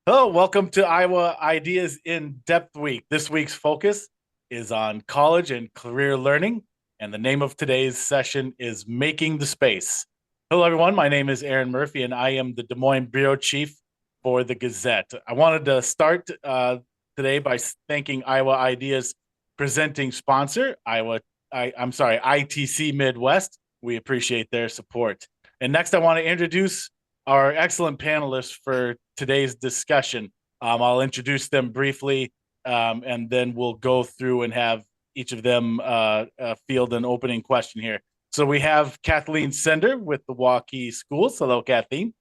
Hello, welcome to Iowa Ideas in Depth Week. This week's focus is on college and career learning, and the name of today's session is Making the Space. Hello, everyone. My name is Erin Murphy, and I am the Des Moines Bureau Chief for the Gazette. I wanted to start today by thanking Iowa Ideas presenting sponsor, ITC Midwest. We appreciate their support. And next, I want to introduce our excellent panelists for today's discussion. I'll introduce them briefly, and then we'll go through and have each of them field an opening question here. So we have Kathleen Sender with the Waukee Schools. Hello, Kathleen.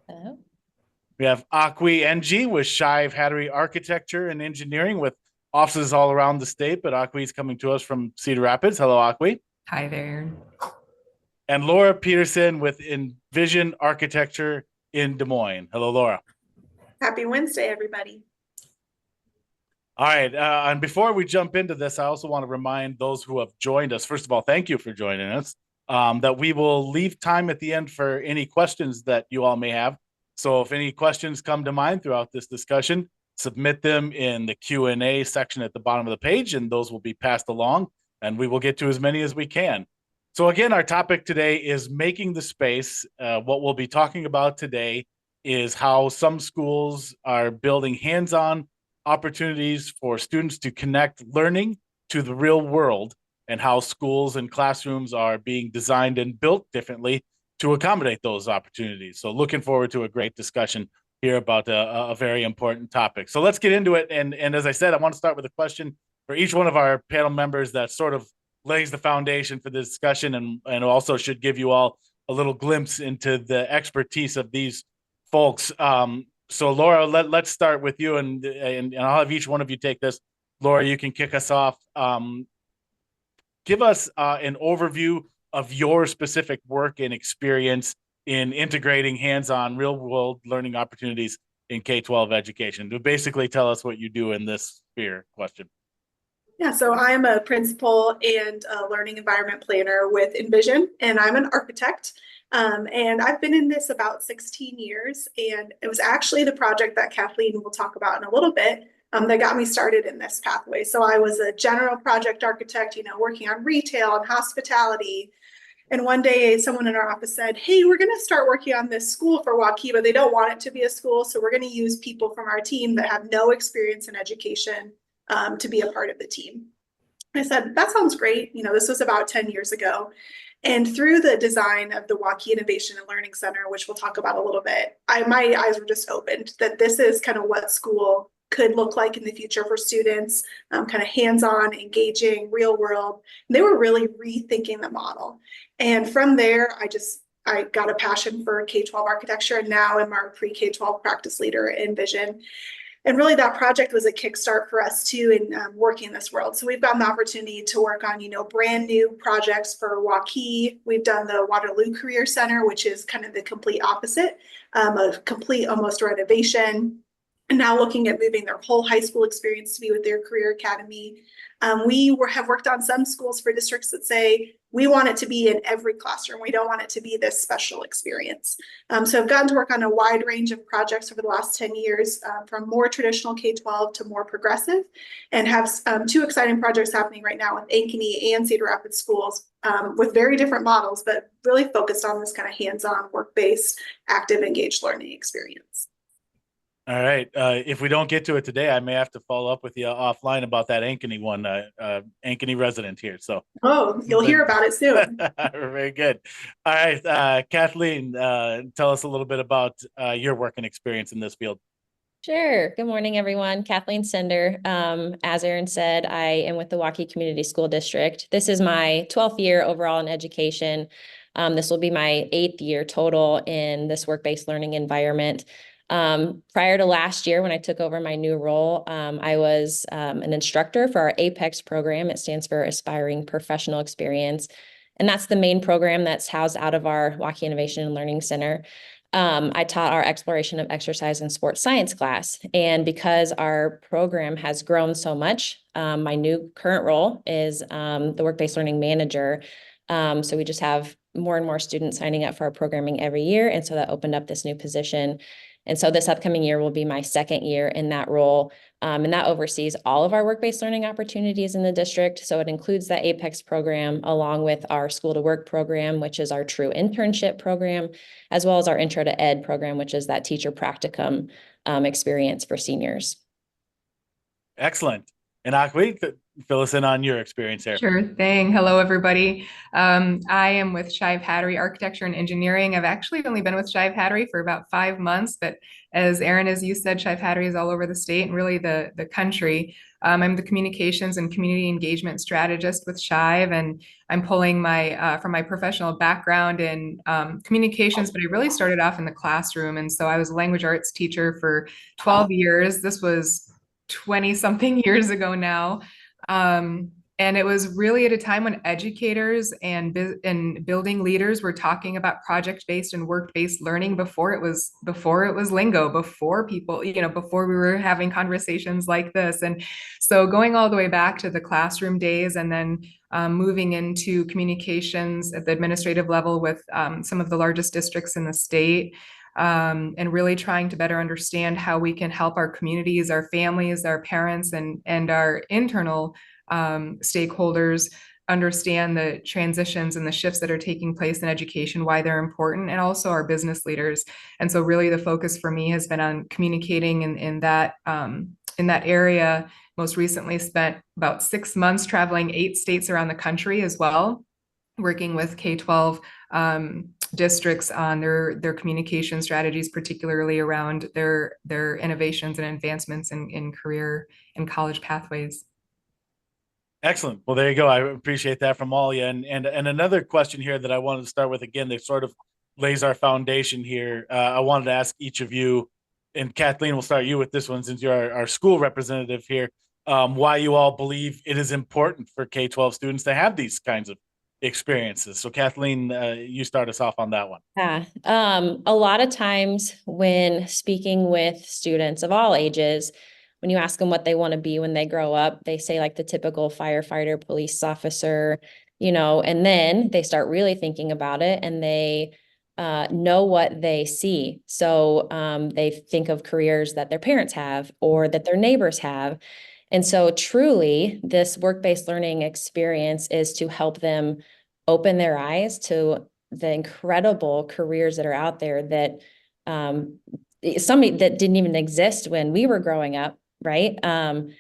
Hello. We have Akwi NG with Shive Hattery Architecture and Engineering with offices all around the state, but Akwi is coming to us from Cedar Rapids. Hello, Akwi. Hi there. And Laura Peterson with Envision Architecture in Des Moines. Hello, Laura. Happy Wednesday, everybody. All right. And before we jump into this, I also want to remind those who have joined us, first of all, thank you for joining us, that we will leave time at the end for any questions that you all may have. So if any questions come to mind throughout this discussion, submit them in the Q&A section at the bottom of the page, and those will be passed along, and we will get to as many as we can. So again, our topic today is making the space. What we'll be talking about today is how some schools are building hands-on opportunities for students to connect learning to the real world, and how schools and classrooms are being designed and built differently to accommodate those opportunities. So looking forward to a great discussion here about a very important topic. So let's get into it. And as I said, I want to start with a question for each one of our panel members that sort of lays the foundation for the discussion, and also should give you all a little glimpse into the expertise of these folks. So Laura, let's start with you, and I'll have each one of you take this. Laura, you can kick us off. Give us an overview of your specific work and experience in integrating hands-on real-world learning opportunities in K-12 education. To basically tell us what you do in this sphere. Question. Yeah, so I'm a principal and a learning environment planner with Envision, and I'm an architect. And I've been in this about 16 years, and it was actually the project that Kathleen will talk about in a little bit that got me started in this pathway. So I was a general project architect, working on retail and hospitality. And one day someone in our office said, hey, we're going to start working on this school for Waukee, but they don't want it to be a school. So we're going to use people from our team that have no experience in education to be a part of the team. I said, that sounds great. This was about 10 years ago. And through the design of the Waukee Innovation and Learning Center, which we'll talk about a little bit, my eyes were just opened that this is kind of what school could look like in the future for students, kind of hands-on, engaging, real world. And they were really rethinking the model. And from there, I got a passion for K-12 architecture, and now I'm our pre-K-12 practice leader in Vision. And really that project was a kickstart for us too in working in this world. So we've gotten the opportunity to work on, brand new projects for Waukee. We've done the Waterloo Career Center, which is kind of the complete opposite, a complete almost renovation. And now looking at moving their whole high school experience to be with their career academy. We have worked on some schools for districts that say, we want it to be in every classroom. We don't want it to be this special experience. So I've gotten to work on a wide range of projects over the last 10 years, from more traditional K-12 to more progressive, and have two exciting projects happening right now with Ankeny and Cedar Rapids schools with very different models, but really focused on this kind of hands-on, work-based, active, engaged learning experience. All right. If we don't get to it today, I may have to follow up with you offline about that Ankeny one, Ankeny resident here. So, you'll hear about it soon. Very good. All right, Kathleen, tell us a little bit about your work and experience in this field. Sure. Good morning, everyone. Kathleen Sender. As Erin said, I am with the Waukee Community School District. This is my 12th year overall in education. This will be my 8th year total in this work-based learning environment. Prior to last year, when I took over my new role, I was an instructor for our APEX program. It stands for Aspiring Professional Experience. And that's the main program that's housed out of our Waukee Innovation and Learning Center. I taught our exploration of exercise and sports science class. And because our program has grown so much, my new current role is the work-based learning manager. So we just have more and more students signing up for our programming every year. And so that opened up this new position. And so this upcoming year will be my second year in that role. And that oversees all of our work-based learning opportunities in the district. So it includes that APEX program along with our school to work program, which is our true internship program, as well as our intro to ed program, which is that teacher practicum experience for seniors. Excellent. And Akwi, fill us in on your experience here. Sure thing. Hello, everybody. I am with Shive Hattery Architecture and Engineering. I've actually only been with Shive Hattery for about 5 months, but as Erin, as you said, Shive Hattery is all over the state and really the country. I'm the communications and community engagement strategist with Shive, and I'm pulling my from my professional background in communications, but I really started off in the classroom. And so I was a language arts teacher for 12 years. This was 20 something years ago now. And it was really at a time when educators and building leaders were talking about project-based and work-based learning before it was lingo, before people, before we were having conversations like this. And so going all the way back to the classroom days, and then moving into communications at the administrative level with some of the largest districts in the state. And really trying to better understand how we can help our communities, our families, our parents, and our internal stakeholders understand the transitions and the shifts that are taking place in education, why they're important, and also our business leaders. And so really the focus for me has been on communicating in that area. Most recently spent about 6 months traveling 8 states around the country as well, working with K-12 districts on their communication strategies, particularly around their innovations and advancements in career and college pathways. Excellent. Well, there you go. I appreciate that from all of you. And another question here that I wanted to start with, again, that sort of lays our foundation here. I wanted to ask each of you, and Kathleen, we'll start you with this one since you're our school representative here, why you all believe it is important for K-12 students to have these kinds of experiences. So Kathleen, you start us off on that one. Yeah. A lot of times when speaking with students of all ages, when you ask them what they want to be when they grow up, they say like the typical firefighter, police officer, and then they start really thinking about it and they know what they see. So they think of careers that their parents have or that their neighbors have. And so truly this work-based learning experience is to help them open their eyes to the incredible careers that are out there that some that didn't even exist when we were growing up, right? And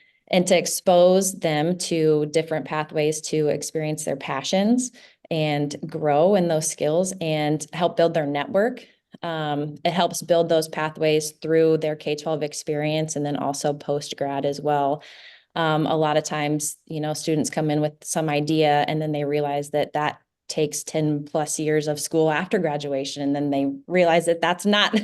to expose them to different pathways to experience their passions and grow in those skills and help build their network. It helps build those pathways through their K-12 experience and then also post-grad as well. A lot of times, students come in with some idea and then they realize that takes 10 plus years of school after graduation. And then they realize that that's not,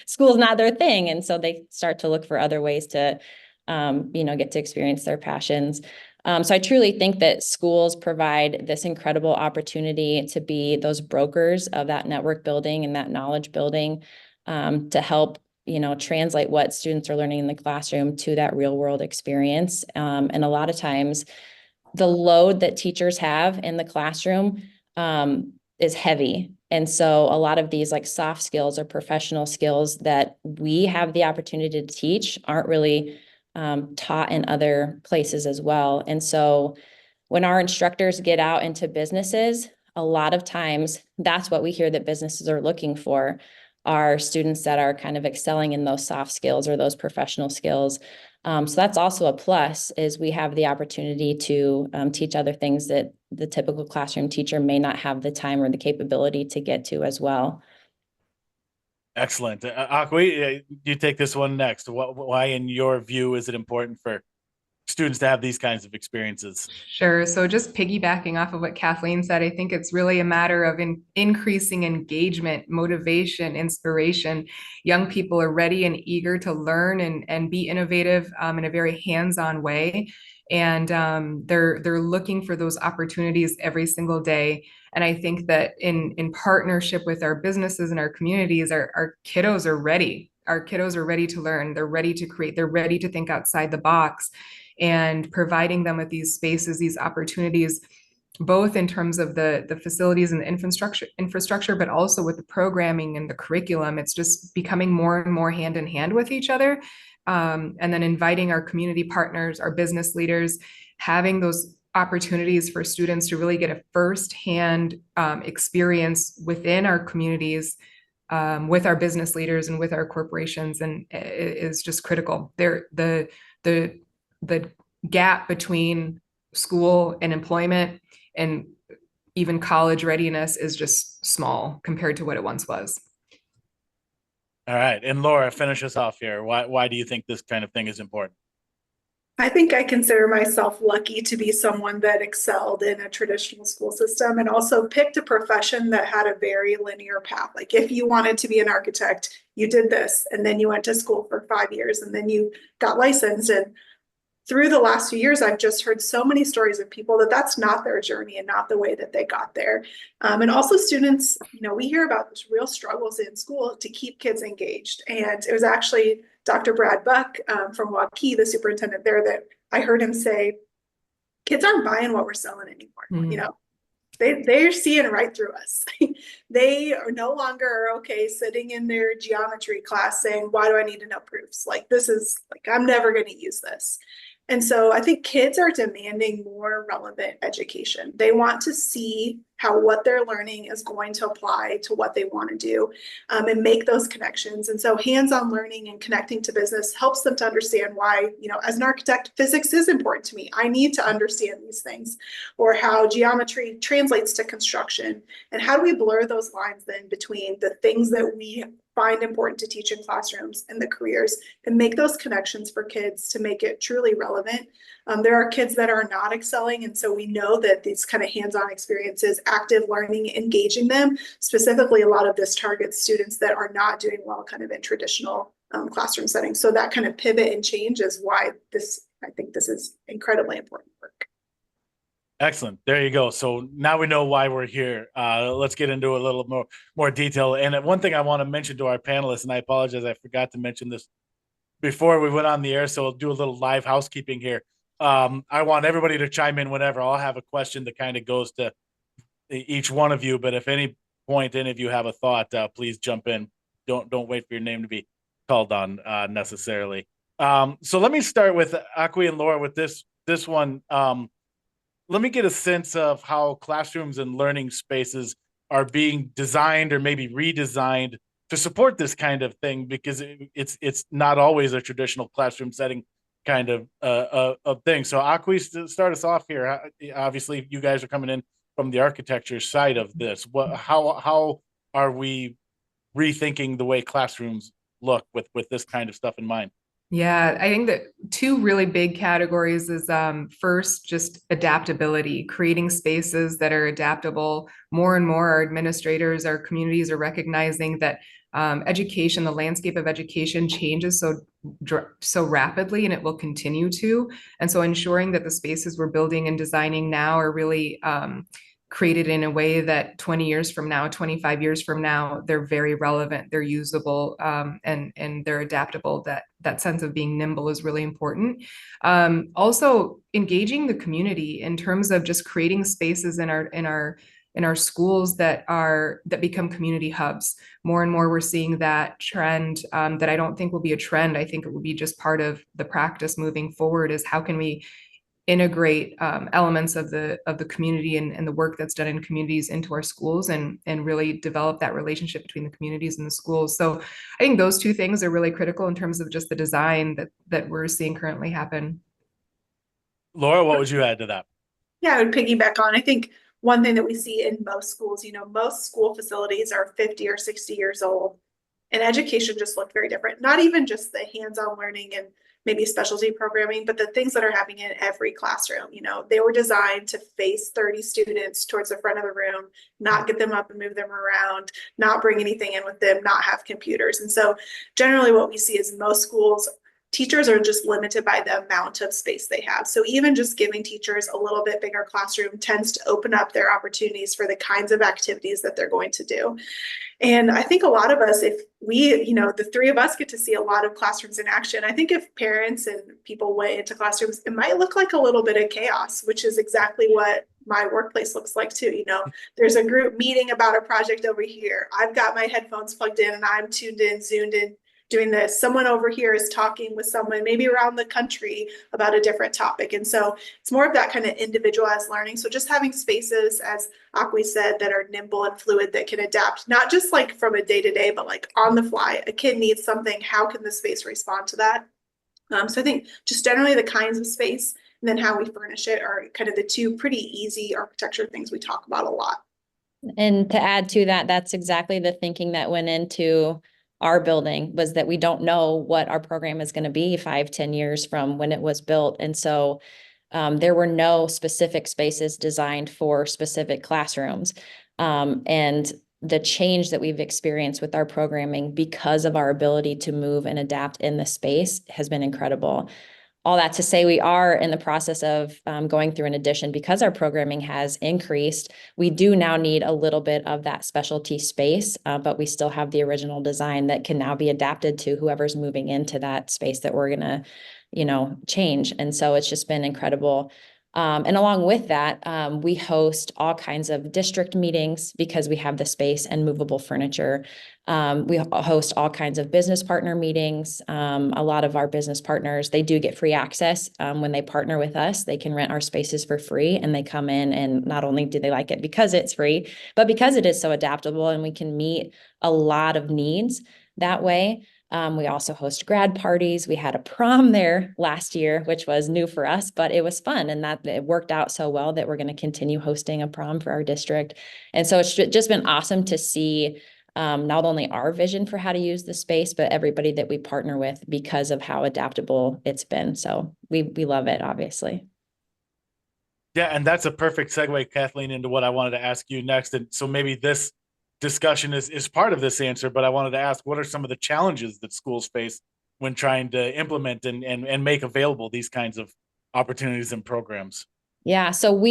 school's not their thing. And so they start to look for other ways to, get to experience their passions. So I truly think that schools provide this incredible opportunity to be those brokers of that network building and that knowledge building, to help translate what students are learning in the classroom to that real world experience. And a lot of times the load that teachers have in the classroom is heavy. And so a lot of these like soft skills or professional skills that we have the opportunity to teach aren't really taught in other places as well. And so when our instructors get out into businesses, a lot of times that's what we hear that businesses are looking for, are students that are kind of excelling in those soft skills or those professional skills. So that's also a plus, is we have the opportunity to teach other things that the typical classroom teacher may not have the time or the capability to get to as well. Excellent. Akwi, you take this one next. Why, in your view, is it important for students to have these kinds of experiences? Sure. So just piggybacking off of what Kathleen said, I think it's really a matter of increasing engagement, motivation, inspiration. Young people are ready and eager to learn and be innovative in a very hands-on way. And they're looking for those opportunities every single day. And I think that in partnership with our businesses and our communities, our kiddos are ready. Our kiddos are ready to learn. They're ready to create. They're ready to think outside the box. And providing them with these spaces, these opportunities, both in terms of the facilities and the infrastructure, but also with the programming and the curriculum. It's just becoming more and more hand in hand with each other. And then inviting our community partners, our business leaders, having those opportunities for students to really get a firsthand experience within our communities, with our business leaders and with our corporations, and is just critical. The gap between school and employment and even college readiness is just small compared to what it once was. All right. And Laura, finish us off here. Why do you think this kind of thing is important? I think I consider myself lucky to be someone that excelled in a traditional school system and also picked a profession that had a very linear path. Like if you wanted to be an architect, you did this, and then you went to school for 5 years, and then you got licensed. And through the last few years, I've just heard so many stories of people that that's not their journey and not the way that they got there. And also students, we hear about those real struggles in school to keep kids engaged. And it was actually Dr. Brad Buck from Waukee, the superintendent there, that I heard him say, kids aren't buying what we're selling anymore. They're seeing right through us. They are no longer okay sitting in their geometry class saying, why do I need to know proofs? Like, this is like, I'm never going to use this. And so I think kids are demanding more relevant education. They want to see how what they're learning is going to apply to what they want to do, and make those connections. And so hands-on learning and connecting to business helps them to understand why, as an architect, physics is important to me. I need to understand these things, or how geometry translates to construction. And how do we blur those lines then between the things that we find important to teach in classrooms and the careers, and make those connections for kids to make it truly relevant. There are kids that are not excelling, and so we know that these kind of hands-on experiences, active learning, engaging them, specifically a lot of this targets students that are not doing well kind of in traditional classroom settings. So that kind of pivot and change is why I think this is incredibly important work. Excellent. There you go. So now we know why we're here. Let's get into a little more detail. And one thing I want to mention to our panelists, and I apologize, I forgot to mention this before we went on the air, so we'll do a little live housekeeping here. I want everybody to chime in whenever. I'll have a question that kind of goes to each one of you, but if any point any of you have a thought, please jump in. Don't wait for your name to be called on necessarily. So let me start with Akwi and Laura with this one. Let me get a sense of how classrooms and learning spaces are being designed or maybe redesigned to support this kind of thing, because it's not always a traditional classroom setting kind of thing. So Akwi, start us off here. Obviously, you guys are coming in from the architecture side of this. How are we rethinking the way classrooms look with this kind of stuff in mind? Yeah, I think that two really big categories is first, just adaptability, creating spaces that are adaptable. More and more our administrators, our communities are recognizing that education, the landscape of education changes so rapidly, and it will continue to. And so ensuring that the spaces we're building and designing now are really created in a way that 20 years from now, 25 years from now, they're very relevant, they're usable, and they're adaptable. That sense of being nimble is really important. Also engaging the community in terms of just creating spaces in our schools that become community hubs. More and more we're seeing that trend, that I don't think will be a trend. I think it will be just part of the practice moving forward, is how can we integrate elements of the community and the work that's done in communities into our schools, and really develop that relationship between the communities and the schools. So I think those two things are really critical in terms of just the design that we're seeing currently happen. Laura, what would you add to that? Yeah, I would piggyback on. I think one thing that we see in most schools, most school facilities are 50 or 60 years old, and education just looked very different. Not even just the hands-on learning and maybe specialty programming, but the things that are happening in every classroom. They were designed to face 30 students towards the front of the room, not get them up and move them around, not bring anything in with them, not have computers. And so generally what we see is most schools, teachers are just limited by the amount of space they have. So even just giving teachers a little bit bigger classroom tends to open up their opportunities for the kinds of activities that they're going to do. And I think a lot of us, if we, the three of us get to see a lot of classrooms in action, I think if parents and people went into classrooms, it might look like a little bit of chaos, which is exactly what my workplace looks like too. You know, there's a group meeting about a project over here. I've got my headphones plugged in and I'm tuned in, zoomed in, doing this. Someone over here is talking with someone maybe around the country about a different topic. And so it's more of that kind of individualized learning. So just having spaces, as Akwi said, that are nimble and fluid, that can adapt, not just like from a day-to-day, but like on the fly. A kid needs something, how can the space respond to that? So I think just generally the kinds of space and then how we furnish it are kind of the two pretty easy architecture things we talk about a lot. And to add to that, that's exactly the thinking that went into our building, was that we don't know what our program is going to be 5-10 years from when it was built. And so there were no specific spaces designed for specific classrooms. And the change that we've experienced with our programming because of our ability to move and adapt in the space has been incredible. All that to say, we are in the process of going through an addition because our programming has increased. We do now need a little bit of that specialty space, but we still have the original design that can now be adapted to whoever's moving into that space that we're gonna, change. And so it's just been incredible. And along with that, we host all kinds of district meetings because we have the space and movable furniture. We host all kinds of business partner meetings. A lot of our business partners, they do get free access. When they partner with us, they can rent our spaces for free, and they come in, and not only do they like it because it's free, but because it is so adaptable and we can meet a lot of needs that way. We also host grad parties. We had a prom there last year, which was new for us, but it was fun, and that it worked out so well that we're going to continue hosting a prom for our district. And so it's just been awesome to see not only our vision for how to use the space, but everybody that we partner with because of how adaptable it's been. So we love it, obviously. Yeah, and that's a perfect segue, Kathleen, into what I wanted to ask you next. And so maybe this discussion is part of this answer, but I wanted to ask, what are some of the challenges that schools face when trying to implement and make available these kinds of opportunities and programs? Yeah, so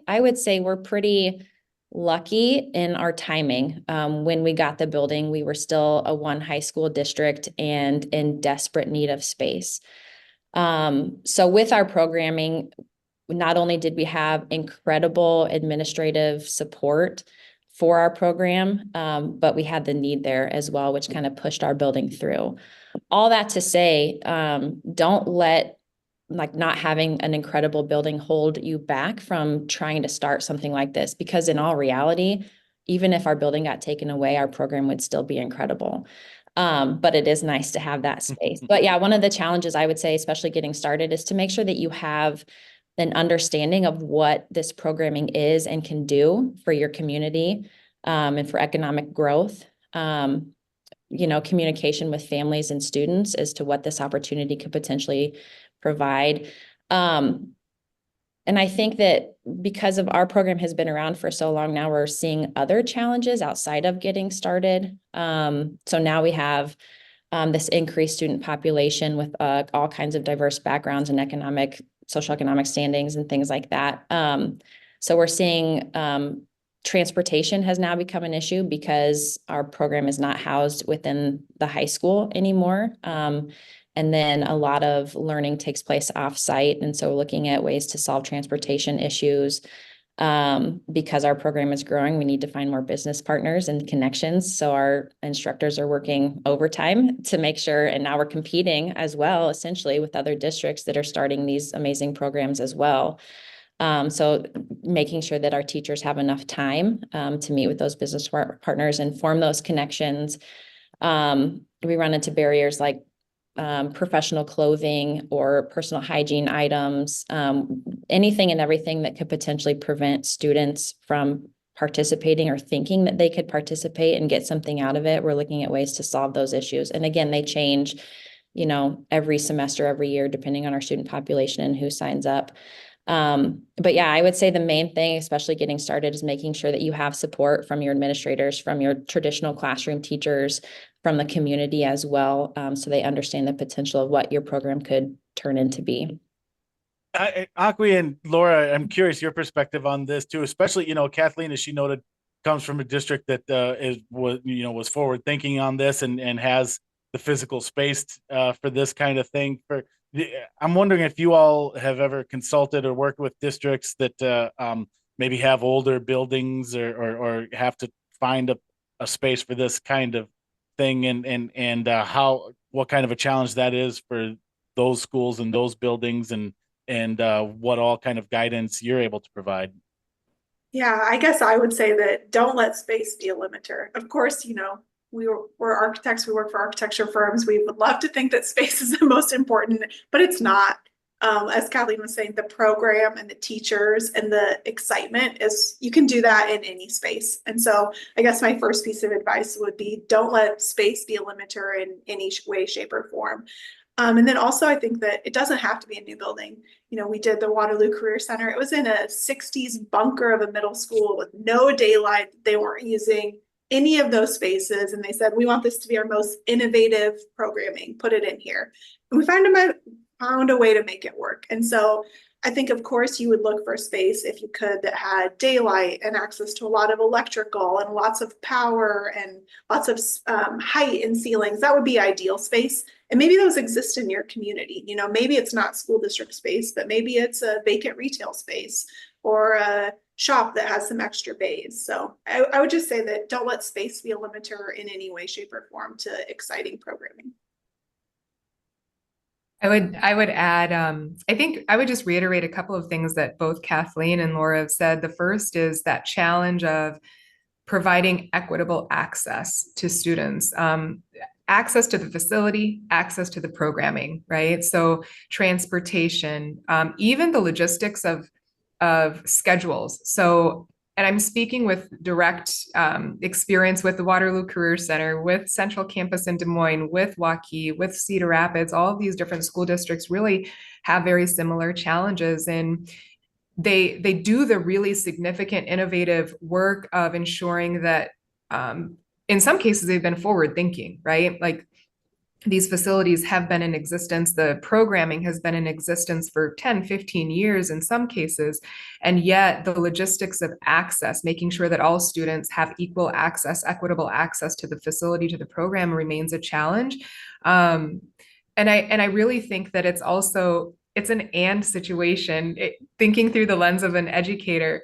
I would say we're pretty lucky in our timing. When we got the building, we were still a one high school district and in desperate need of space. So with our programming, not only did we have incredible administrative support for our program, but we had the need there as well, which kind of pushed our building through. All that to say, don't let not having an incredible building hold you back from trying to start something like this, because in all reality, even if our building got taken away, our program would still be incredible. But it is nice to have that space. But yeah, one of the challenges I would say, especially getting started, is to make sure that you have an understanding of what this programming is and can do for your community, and for economic growth. Communication with families and students as to what this opportunity could potentially provide. And I think that because of our program has been around for so long now, we're seeing other challenges outside of getting started. So now we have this increased student population with all kinds of diverse backgrounds and social economic standings and things like that. So we're seeing transportation has now become an issue because our program is not housed within the high school anymore. And then a lot of learning takes place off-site. And so we're looking at ways to solve transportation issues. Because our program is growing, we need to find more business partners and connections. So our instructors are working overtime to make sure, and now we're competing as well, essentially, with other districts that are starting these amazing programs as well. So making sure that our teachers have enough time to meet with those business partners and form those connections. We run into barriers like professional clothing or personal hygiene items, anything and everything that could potentially prevent students from participating or thinking that they could participate and get something out of it. We're looking at ways to solve those issues. And again, they change, every semester, every year, depending on our student population and who signs up. But yeah, I would say the main thing, especially getting started, is making sure that you have support from your administrators, from your traditional classroom teachers, from the community as well, so they understand the potential of what your program could turn into be. Akwi and Laura, I'm curious your perspective on this too, especially, Kathleen, as she noted, comes from a district that was forward thinking on this and has the physical space for this kind of thing. I'm wondering if you all have ever consulted or worked with districts that maybe have older buildings or have to find a space for this kind of thing, and what kind of a challenge that is for those schools and those buildings, and what all kind of guidance you're able to provide. Yeah, I guess I would say that don't let space be a limiter. Of course, we're architects, we work for architecture firms. We would love to think that space is the most important, but it's not. As Kathleen was saying, the program and the teachers and the excitement is, you can do that in any space. And so I guess my first piece of advice would be don't let space be a limiter in any way, shape, or form. And then also I think that it doesn't have to be a new building. We did the Waterloo Career Center. It was in a 60s bunker of a middle school with no daylight. They weren't using any of those spaces. And they said, we want this to be our most innovative programming, put it in here. And we found a way to make it work. And so I think, of course, you would look for a space, if you could, that had daylight and access to a lot of electrical and lots of power and lots of height and ceilings. That would be ideal space. And maybe those exist in your community. Maybe it's not school district space, but maybe it's a vacant retail space or a shop that has some extra bays. So I would just say that don't let space be a limiter in any way, shape, or form to exciting programming. I would add, I think I would just reiterate a couple of things that both Kathleen and Laura have said. The first is that challenge of providing equitable access to students, access to the facility, access to the programming, right? So transportation, even the logistics of schedules. So, and I'm speaking with direct experience with the Waterloo Career Center, with Central Campus in Des Moines, with Waukee, with Cedar Rapids. All of these different school districts really have very similar challenges, and they do the really significant innovative work of ensuring that in some cases they've been forward thinking, right? Like, these facilities have been in existence, the programming has been in existence for 10, 15 years in some cases, and yet the logistics of access, making sure that all students have equal access, equitable access to the facility, to the program, remains a challenge. And I really think that it's an and situation, thinking through the lens of an educator.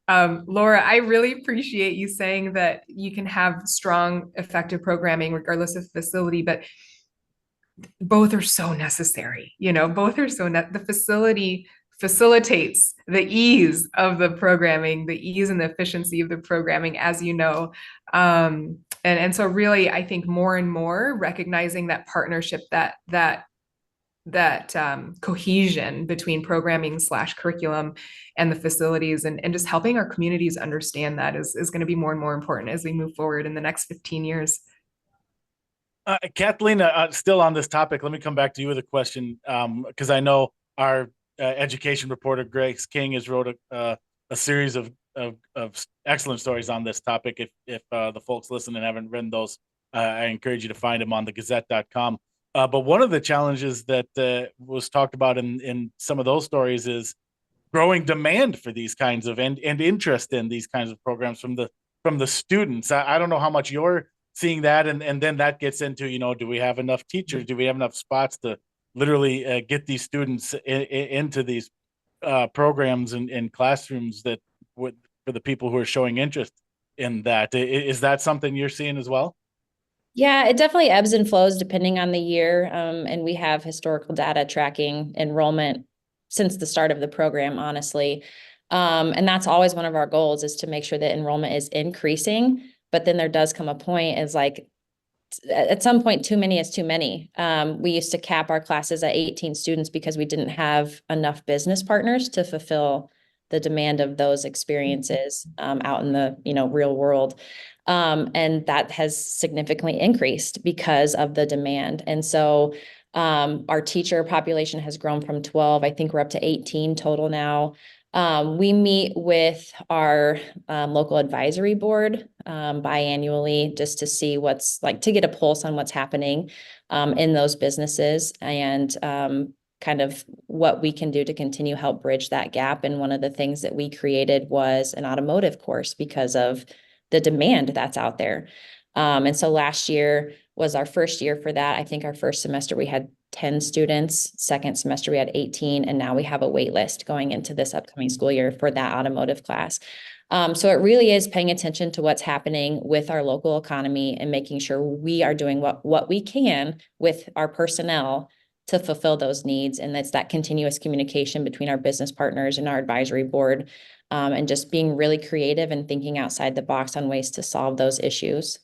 Laura, I really appreciate you saying that you can have strong, effective programming regardless of facility, but both are so necessary. Both are the facility facilitates the ease of the programming, the ease and the efficiency of the programming, as you know. And so really, I think more and more recognizing that partnership, that cohesion between programming / curriculum and the facilities, and just helping our communities understand that is going to be more and more important as we move forward in the next 15 years. Kathleen, still on this topic, let me come back to you with a question, because I know our education reporter, Grace King, has wrote a series of excellent stories on this topic. If the folks listening haven't read those, I encourage you to find them on thegazette.com. But one of the challenges that was talked about in some of those stories is growing demand for these kinds of and interest in these kinds of programs from the students. I don't know how much you're seeing that, and then that gets into, do we have enough teachers? Do we have enough spots to literally get these students into these programs and classrooms that would, for the people who are showing interest in that? Is that something you're seeing as well? Yeah, it definitely ebbs and flows depending on the year. And we have historical data tracking enrollment since the start of the program, honestly. And that's always one of our goals, is to make sure that enrollment is increasing. But then there does come a point, is like, at some point, too many is too many. We used to cap our classes at 18 students because we didn't have enough business partners to fulfill the demand of those experiences out in the real world. And that has significantly increased because of the demand. And so our teacher population has grown from 12. I think we're up to 18 total now. We meet with our local advisory board biannually, just to see to get a pulse on what's happening in those businesses, and kind of what we can do to continue help bridge that gap. And one of the things that we created was an automotive course because of the demand that's out there. And so last year was our first year for that. I think our first semester we had 10 students, second semester we had 18, and now we have a wait list going into this upcoming school year for that automotive class. So it really is paying attention to what's happening with our local economy and making sure we are doing what we can with our personnel to fulfill those needs. And that's that continuous communication between our business partners and our advisory board, and just being really creative and thinking outside the box on ways to solve those issues.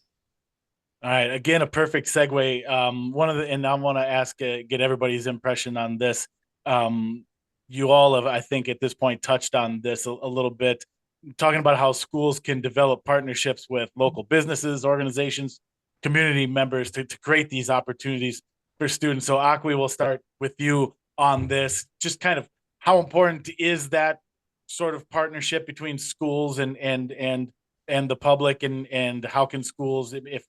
All right. Again, a perfect segue. And I want to ask, get everybody's impression on this. You all have, I think, at this point, touched on this a little bit, talking about how schools can develop partnerships with local businesses, organizations, community members to create these opportunities for students. So Akwi, we'll start with you on this. Just kind of how important is that sort of partnership between schools and the public, and how can schools, if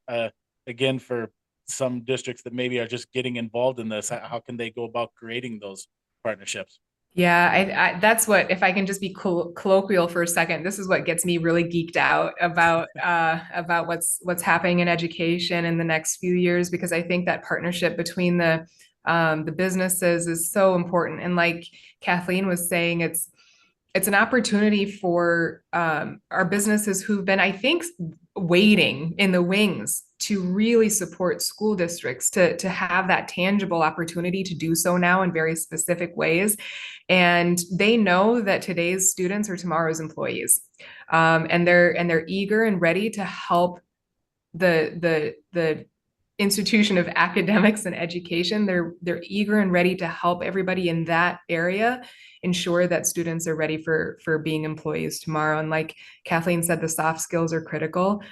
again, for some districts that maybe are just getting involved in this, how can they go about creating those partnerships? Yeah, I that's what, if I can just be colloquial for a second, this is what gets me really geeked out about what's happening in education in the next few years, because I think that partnership between the businesses is so important. And like Kathleen was saying, it's an opportunity for our businesses who've been, I think, waiting in the wings to really support school districts to have that tangible opportunity to do so now in very specific ways. And they know that today's students are tomorrow's employees. And they're eager and ready to help the institution of academics and education. They're eager and ready to help everybody in that area ensure that students are ready for being employees tomorrow. And like Kathleen said, the soft skills are critical.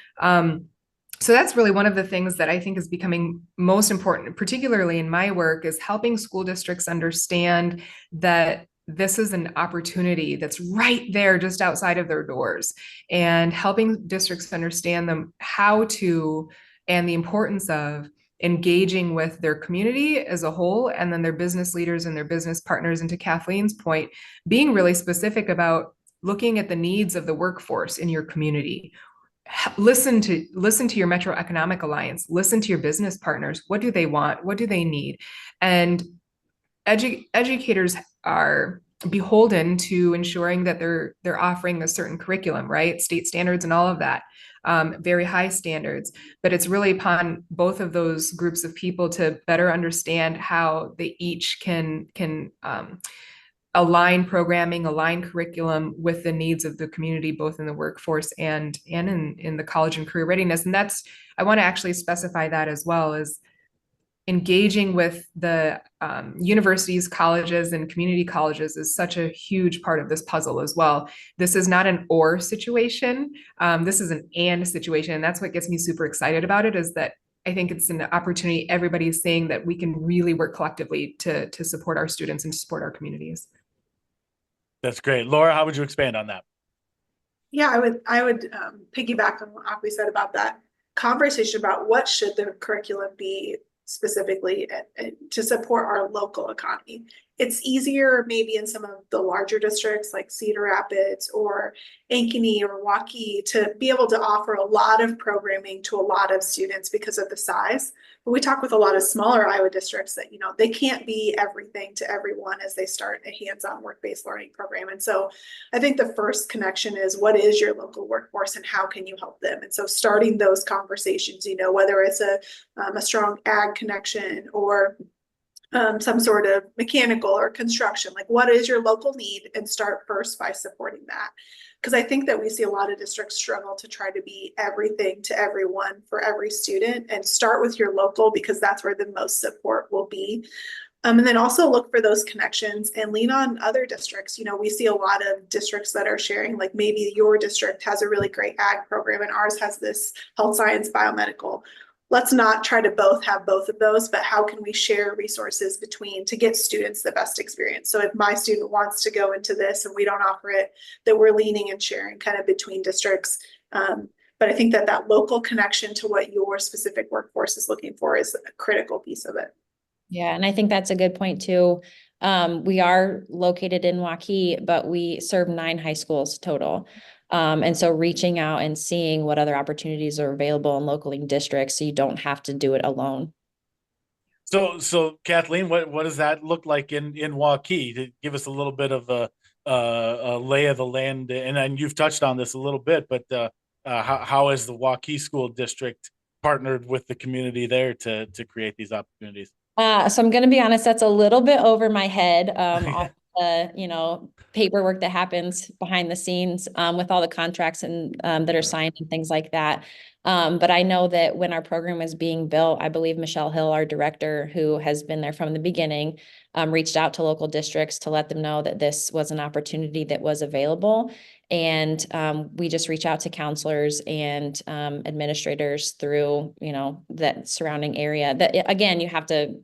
So that's really one of the things that I think is becoming most important, particularly in my work, is helping school districts understand that this is an opportunity that's right there just outside of their doors, and helping districts understand how to, and the importance of engaging with their community as a whole, and then their business leaders and their business partners. And to Kathleen's point, being really specific about looking at the needs of the workforce in your community. Listen to your Metro Economic Alliance, listen to your business partners. What do they want? What do they need? And educators are beholden to ensuring that they're offering a certain curriculum, right? State standards and all of that, very high standards. But it's really upon both of those groups of people to better understand how they each can align programming, align curriculum with the needs of the community, both in the workforce and in the college and career readiness. And that's, I want to actually specify that as well, as engaging with the universities, colleges, and community colleges is such a huge part of this puzzle as well. This is not an or situation. This is an and situation. And that's what gets me super excited about it, is that I think it's an opportunity. Everybody is saying that we can really work collectively to support our students and to support our communities. That's great. Laura, how would you expand on that? Yeah, I would piggyback on what Akwi said about that conversation about what should the curriculum be specifically to support our local economy. It's easier maybe in some of the larger districts like Cedar Rapids or Ankeny or Waukee to be able to offer a lot of programming to a lot of students because of the size. But we talk with a lot of smaller Iowa districts that, they can't be everything to everyone as they start a hands-on work-based learning program. And so I think the first connection is, what is your local workforce and how can you help them? And so starting those conversations, whether it's a strong ag connection or some sort of mechanical or construction, like what is your local need, and start first by supporting that. Because I think that we see a lot of districts struggle to try to be everything to everyone for every student, and start with your local, because that's where the most support will be. And then also look for those connections and lean on other districts. We see a lot of districts that are sharing, like maybe your district has a really great ag program and ours has this health science biomedical. Let's not try to both have both of those, but how can we share resources between to get students the best experience? So if my student wants to go into this and we don't offer it, that we're leaning and sharing kind of between districts. But I think that local connection to what your specific workforce is looking for is a critical piece of it. Yeah, and I think that's a good point too. We are located in Waukee, but we serve 9 high schools total. And so reaching out and seeing what other opportunities are available in local districts, so you don't have to do it alone. So Kathleen, what does that look like in Waukee? To give us a little bit of a lay of the land, and then you've touched on this a little bit, but how is the Waukee School District partnered with the community there to create these opportunities? So I'm going to be honest, that's a little bit over my head. All the paperwork that happens behind the scenes with all the contracts and that are signed and things like that. But I know that when our program was being built, I believe Michelle Hill, our director, who has been there from the beginning, reached out to local districts to let them know that this was an opportunity that was available. And we just reach out to counselors and administrators through, that surrounding area. That, again, you have to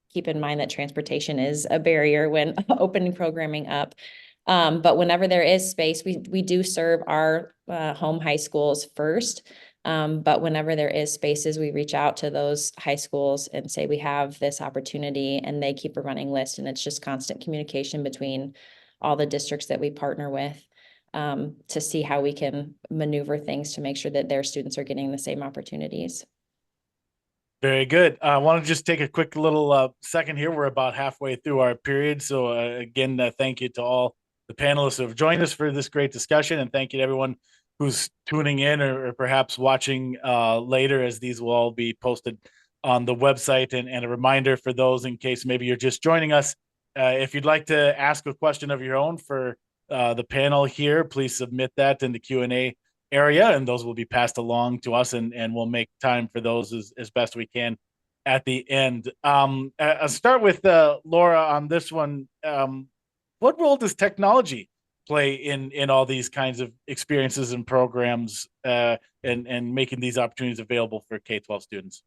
keep in mind that transportation is a barrier when opening programming up. But whenever there is space, we do serve our home high schools first. But whenever there is spaces, we reach out to those high schools and say, we have this opportunity, and they keep a running list. And it's just constant communication between all the districts that we partner with to see how we can maneuver things to make sure that their students are getting the same opportunities. Very good. I want to just take a quick little second here. We're about halfway through our period. So again, thank you to all the panelists who have joined us for this great discussion. And thank you to everyone who's tuning in or perhaps watching later, as these will all be posted on the website. And a reminder for those in case maybe you're just joining us, if you'd like to ask a question of your own for the panel here, please submit that in the Q&A area, and those will be passed along to us, and we'll make time for those as best we can at the end. I'll start with Laura on this one. What role does technology play in all these kinds of experiences and programs and making these opportunities available for K-12 students?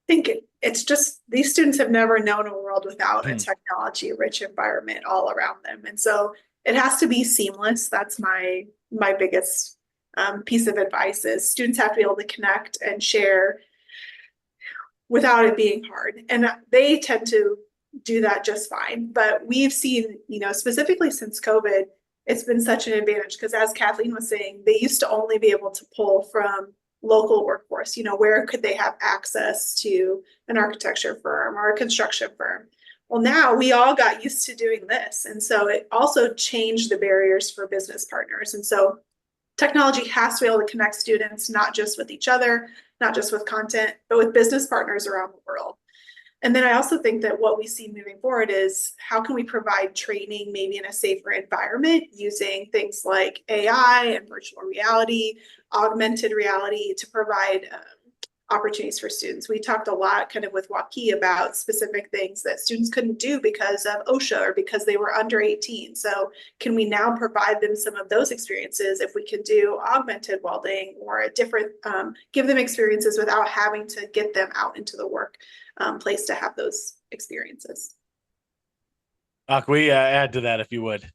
I think it's just these students have never known a world without a technology-rich environment all around them, and so it has to be seamless. That's my biggest piece of advice is students have to be able to connect and share without it being hard. And they tend to do that just fine. But we've seen, specifically since COVID, it's been such an advantage because, as Kathleen was saying, they used to only be able to pull from local workforce. Where could they have access to an architecture firm or a construction firm? Well, now we all got used to doing this. And so it also changed the barriers for business partners. And so technology has to be able to connect students, not just with each other, not just with content, but with business partners around the world. And then I also think that what we see moving forward is how can we provide training maybe in a safer environment using things like AI and virtual reality, augmented reality to provide opportunities for students. We talked a lot kind of with Waukee about specific things that students couldn't do because of OSHA or because they were under 18. So can we now provide them some of those experiences if we can do augmented welding or a different, give them experiences without having to get them out into the work place to have those experiences. Akwi, add to that if you would.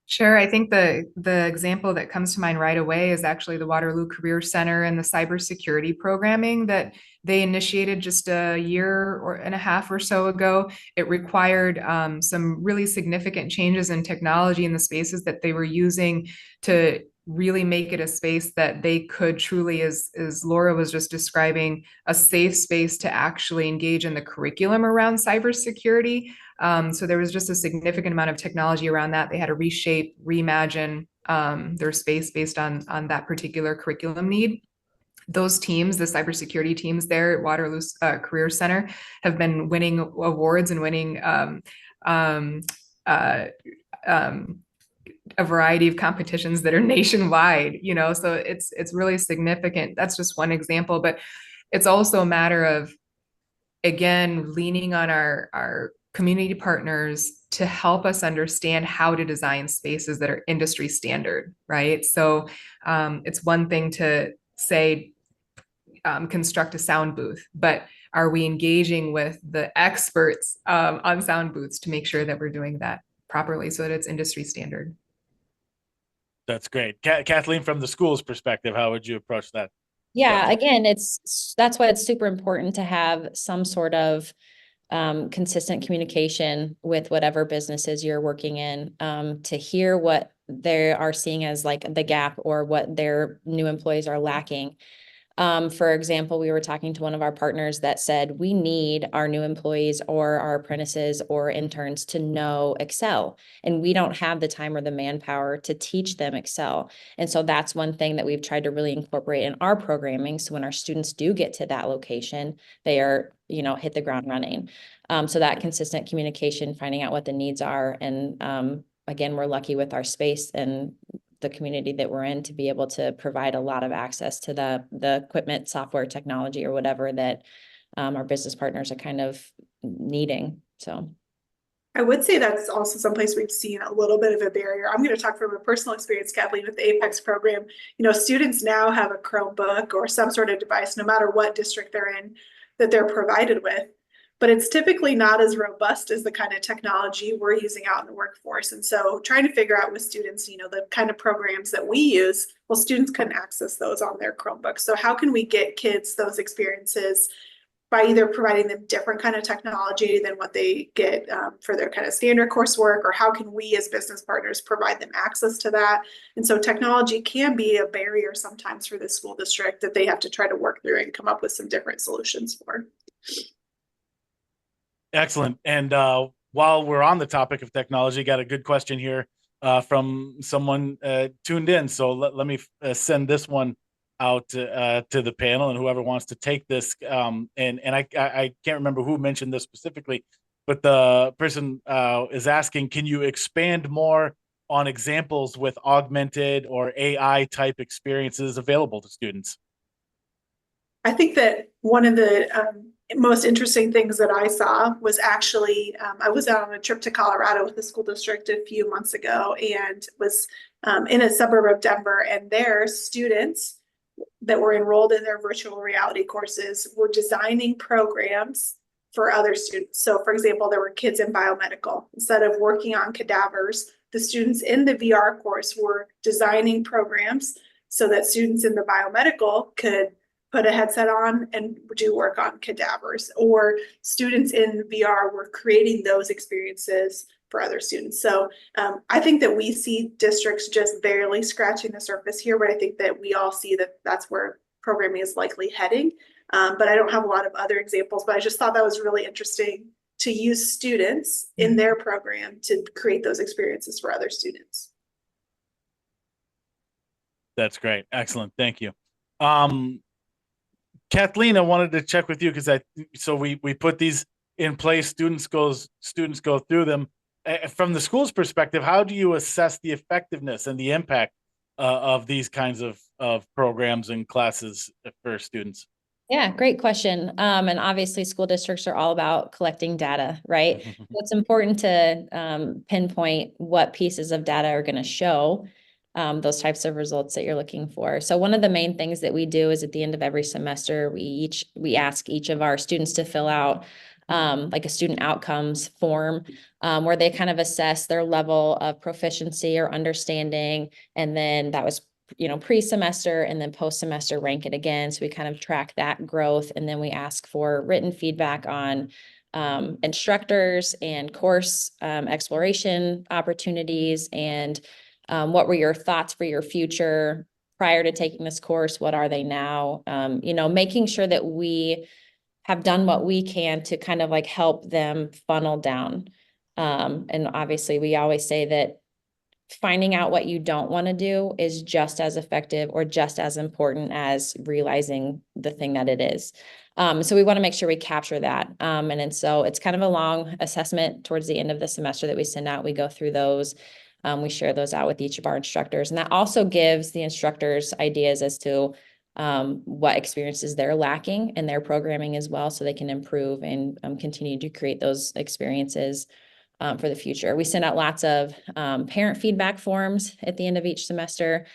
Sure. I think the example that comes to mind right away is actually the Waterloo Career Center and the cybersecurity programming that they initiated just a year and a half or so ago. It required some really significant changes in technology in the spaces that they were using to really make it a space that they could truly, as Laura was just describing, a safe space to actually engage in the curriculum around cybersecurity. So there was just a significant amount of technology around that. They had to reshape, reimagine their space based on that particular curriculum need. Those teams, the cybersecurity teams there at Waterloo Career Center, have been winning awards and winning a variety of competitions that are nationwide, so it's really significant. That's just one example, but it's also a matter of, again, leaning on our community partners to help us understand how to design spaces that are industry standard, right? So it's one thing to say, construct a sound booth, but are we engaging with the experts on sound booths to make sure that we're doing that properly so that it's industry standard? That's great. Kathleen, from the school's perspective, how would you approach that? Yeah, again, that's why it's super important to have some sort of consistent communication with whatever businesses you're working in, to hear what they are seeing as like the gap or what their new employees are lacking. For example, we were talking to one of our partners that said, we need our new employees or our apprentices or interns to know Excel, and we don't have the time or the manpower to teach them Excel. And so that's one thing that we've tried to really incorporate in our programming. So when our students do get to that location, they are, hit the ground running. So that consistent communication, finding out what the needs are. And again, we're lucky with our space and the community that we're in to be able to provide a lot of access to the equipment, software, technology, or whatever that our business partners are kind of needing. So I would say that's also someplace we've seen a little bit of a barrier. I'm going to talk from a personal experience, Kathleen, with the Apex program. Students now have a Chromebook or some sort of device, no matter what district they're in, that they're provided with. But it's typically not as robust as the kind of technology we're using out in the workforce. And so trying to figure out with students, the kind of programs that we use, well, students couldn't access those on their Chromebook. So how can we get kids those experiences by either providing them different kind of technology than what they get for their kind of standard coursework, or how can we as business partners provide them access to that? And so technology can be a barrier sometimes for the school district that they have to try to work through and come up with some different solutions for. Excellent. And while we're on the topic of technology, got a good question here from someone tuned in. So let me send this one out to the panel, and whoever wants to take this. And I can't remember who mentioned this specifically, but the person is asking, can you expand more on examples with augmented or AI type experiences available to students? I think that one of the most interesting things that I saw was actually, I was out on a trip to Colorado with the school district a few months ago, and was in a suburb of Denver, and their students that were enrolled in their virtual reality courses were designing programs for other students. So for example, there were kids in biomedical. Instead of working on cadavers, the students in the VR course were designing programs so that students in the biomedical could put a headset on and do work on cadavers, or students in VR were creating those experiences for other students. So I think that we see districts just barely scratching the surface here, but I think that we all see that that's where programming is likely heading. But I don't have a lot of other examples, but I just thought that was really interesting to use students in their program to create those experiences for other students. That's great. Excellent. Thank you. Kathleen, I wanted to check with you because we put these in place. Students go through them. From the school's perspective, how do you assess the effectiveness and the impact of these kinds of programs and classes for students? Yeah, great question. And obviously school districts are all about collecting data, right? It's important to pinpoint what pieces of data are going to show those types of results that you're looking for. So one of the main things that we do is at the end of every semester, we ask each of our students to fill out like a student outcomes form where they kind of assess their level of proficiency or understanding. And then that was, pre-semester, and then post-semester rank it again. So we kind of track that growth. And then we ask for written feedback on instructors and course exploration opportunities, and what were your thoughts for your future prior to taking this course? What are they now? Making sure that we have done what we can to kind of like help them funnel down. And obviously we always say that finding out what you don't want to do is just as effective or just as important as realizing the thing that it is. So we want to make sure we capture that. And so it's kind of a long assessment towards the end of the semester that we send out. We go through those. We share those out with each of our instructors. And that also gives the instructors ideas as to what experiences they're lacking in their programming as well, so they can improve and continue to create those experiences for the future. We send out lots of parent feedback forms at the end of each semester.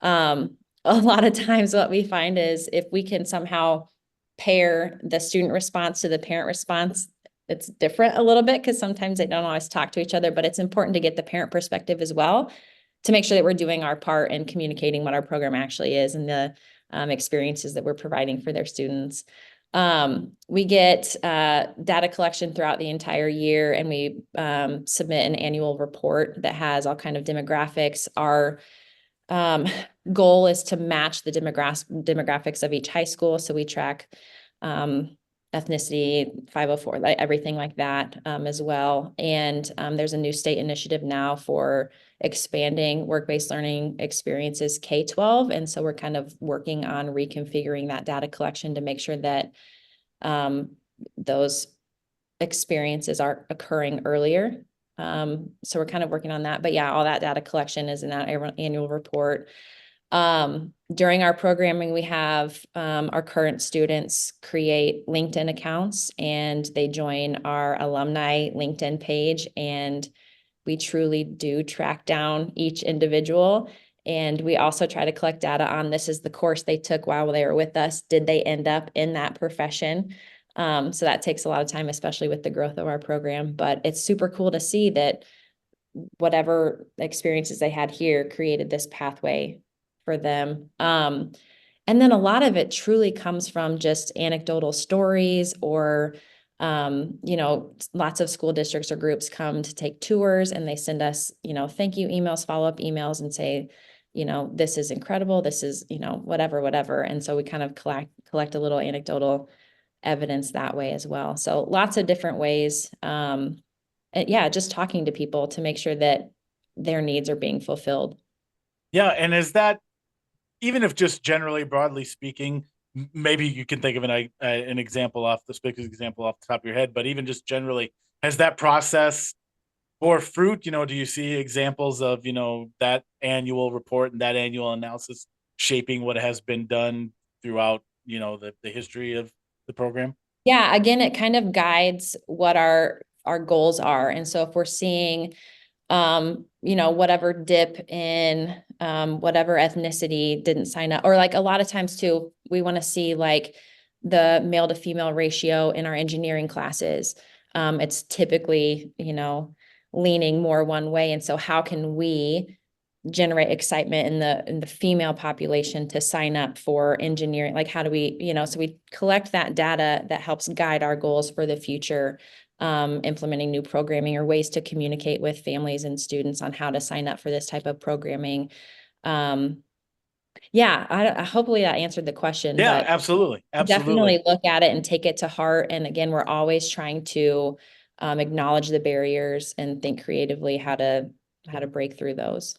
A lot of times what we find is if we can somehow pair the student response to the parent response, it's different a little bit because sometimes they don't always talk to each other, but it's important to get the parent perspective as well to make sure that we're doing our part in communicating what our program actually is and the experiences that we're providing for their students. We get data collection throughout the entire year, and we submit an annual report that has all kind of demographics. Our goal is to match the demographics of each high school. So we track ethnicity, 504, like everything like that as well. And there's a new state initiative now for expanding work-based learning experiences K-12. And so we're kind of working on reconfiguring that data collection to make sure that those experiences are occurring earlier. So we're kind of working on that. But yeah, all that data collection is in that annual report. During our programming, we have our current students create LinkedIn accounts, and they join our alumni LinkedIn page, and we truly do track down each individual. And we also try to collect data on, this is the course they took while they were with us. Did they end up in that profession? So that takes a lot of time, especially with the growth of our program. But it's super cool to see that whatever experiences they had here created this pathway for them. And then a lot of it truly comes from just anecdotal stories, or lots of school districts or groups come to take tours, and they send us, thank you emails, follow-up emails, and say, this is incredible. This is, whatever. And so we kind of collect a little anecdotal evidence that way as well. So lots of different ways. And yeah, just talking to people to make sure that their needs are being fulfilled. Yeah. And is that, even if just generally broadly speaking, maybe you can think of an example off the top of your head, but even just generally, has that process bore fruit? Do you see examples of, that annual report and that annual analysis shaping what has been done throughout, the history of the program? Yeah, again, it kind of guides what our goals are. And so if we're seeing, whatever dip in whatever ethnicity didn't sign up, or like a lot of times too, we want to see like the male to female ratio in our engineering classes. It's typically, leaning more one way. And so how can we generate excitement in the female population to sign up for engineering? Like, how do we, so we collect that data that helps guide our goals for the future, implementing new programming or ways to communicate with families and students on how to sign up for this type of programming. Yeah, hopefully that answered the question. Yeah, but absolutely. definitely look at it and take it to heart. And again, we're always trying to acknowledge the barriers and think creatively how to break through those.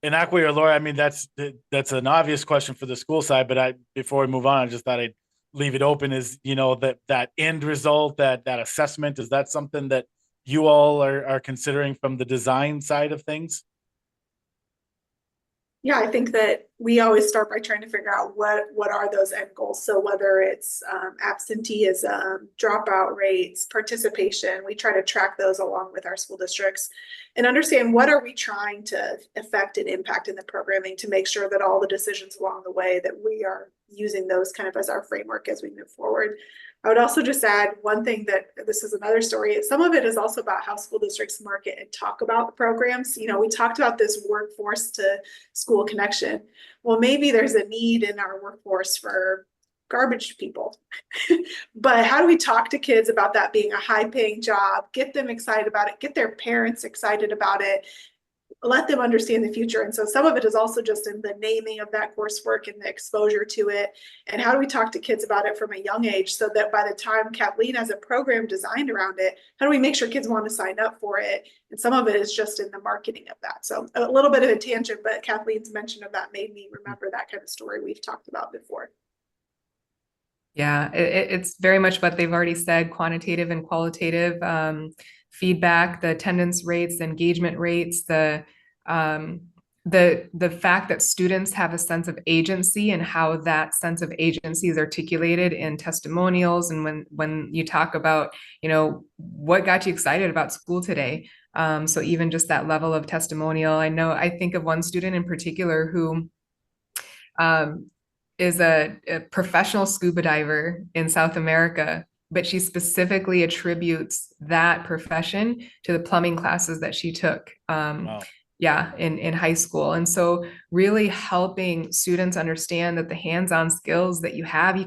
And Akwi or Laura, I mean, that's an obvious question for the school side, but before we move on, I just thought I'd leave it open. Is, that end result, that assessment, is that something that you all are considering from the design side of things? Yeah, I think that we always start by trying to figure out what are those end goals. So whether it's absenteeism, dropout rates, participation, we try to track those along with our school districts and understand what are we trying to affect and impact in the programming to make sure that all the decisions along the way, that we are using those kind of as our framework as we move forward. I would also just add one thing, that this is another story. Some of it is also about how school districts market and talk about the programs. We talked about this workforce to school connection. Well, maybe there's a need in our workforce for garbage people, but how do we talk to kids about that being a high-paying job, get them excited about it, get their parents excited about it, let them understand the future? And so some of it is also just in the naming of that coursework and the exposure to it. And how do we talk to kids about it from a young age, so that by the time Kathleen has a program designed around it, how do we make sure kids want to sign up for it? And some of it is just in the marketing of that. So a little bit of a tangent, but Kathleen's mention of that made me remember that kind of story we've talked about before. Yeah, it's very much what they've already said: quantitative and qualitative feedback, the attendance rates, the engagement rates, the fact that students have a sense of agency, and how that sense of agency is articulated in testimonials. And when you talk about, what got you excited about school today? So even just that level of testimonial. I think of one student in particular who is a professional scuba diver in South America, but she specifically attributes that profession to the plumbing classes that she took. Wow. Yeah, in high school. And so really helping students understand that the hands-on skills that you have,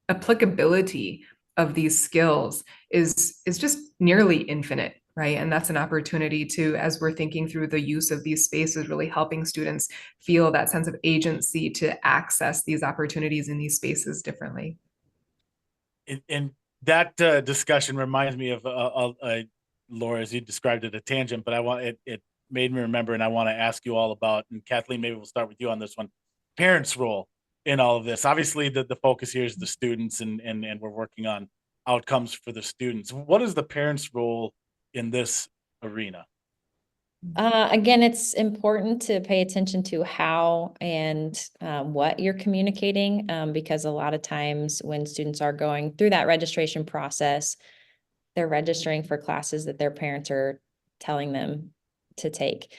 applicability of these skills is just nearly infinite, right? And that's an opportunity to, as we're thinking through the use of these spaces, really helping students feel that sense of agency to access these opportunities in these spaces differently. And that discussion reminds me of Laura, as you described it, a tangent, but it made me remember, and I want to ask you all about, and Kathleen, maybe we'll start with you on this one, parents' role in all of this. Obviously, the focus here is the students, and we're working on outcomes for the students. What is the parents' role in this arena? Again, it's important to pay attention to how and what you're communicating, because a lot of times when students are going through that registration process, they're registering for classes that their parents are telling them to take.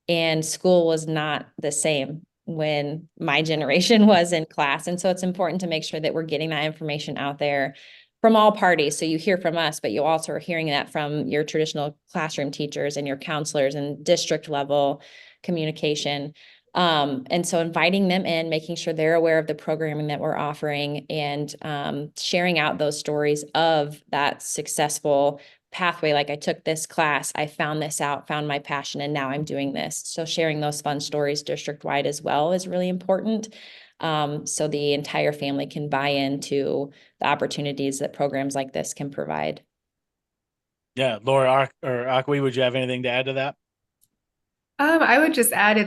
And school was not the same when my generation was in class. And so it's important to make sure that we're getting that information out there from all parties. So you hear from us, but you also are hearing that from your traditional classroom teachers and your counselors and district level communication. And so inviting them in, making sure they're aware of the programming that we're offering, and sharing out those stories of that successful pathway. Like, I took this class, I found this out, found my passion, and now I'm doing this. So sharing those fun stories district-wide as well is really important. So the entire family can buy into the opportunities that programs like this can provide. Yeah, Laura or Akwi, would you have anything to add to that? I would just add,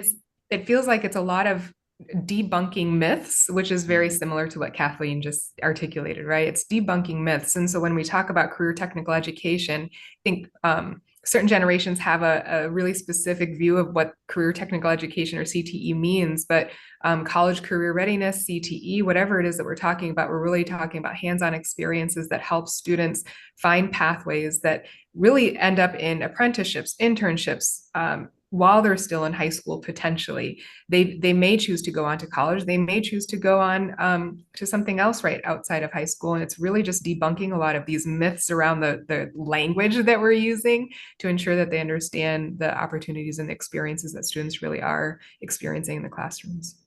it feels like it's a lot of debunking myths, which is very similar to what Kathleen just articulated, right? It's debunking myths. And so when we talk about career technical education, I think certain generations have a really specific view of what career technical education, or CTE, means, but college career readiness, CTE, whatever it is that we're talking about, we're really talking about hands-on experiences that help students find pathways that really end up in apprenticeships, internships, while they're still in high school. Potentially they may choose to go on to college, they may choose to go on to something else right outside of high school. And it's really just debunking a lot of these myths around the language that we're using to ensure that they understand the opportunities and the experiences that students really are experiencing in the classrooms.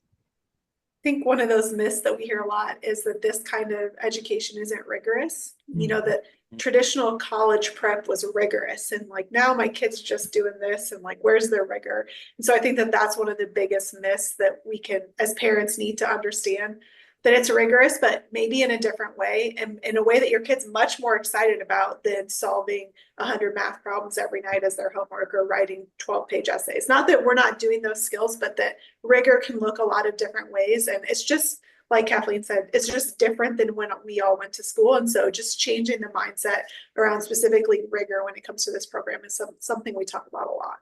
I think one of those myths that we hear a lot is that this kind of education isn't rigorous. You know, that traditional college prep was rigorous, and like, now my kid's just doing this, and like, where's their rigor? And so I think that that's one of the biggest myths that we can, as parents, need to understand, that it's rigorous, but maybe in a different way, and in a way that your kid's much more excited about than solving 100 math problems every night as their homework, or writing 12-page essays. Not that we're not doing those skills, but that rigor can look a lot of different ways. And it's just, like Kathleen said, it's just different than when we all went to school. And so just changing the mindset around specifically rigor when it comes to this program is something we talk about a lot.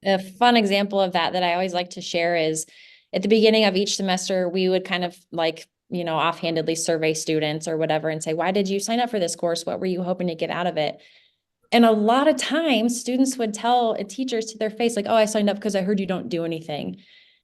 A fun example of that I always like to share is, at the beginning of each semester, we would kind of like, offhandedly survey students or whatever and say, why did you sign up for this course? What were you hoping to get out of it? And a lot of times students would tell teachers to their face, like, oh, I signed up because I heard you don't do anything.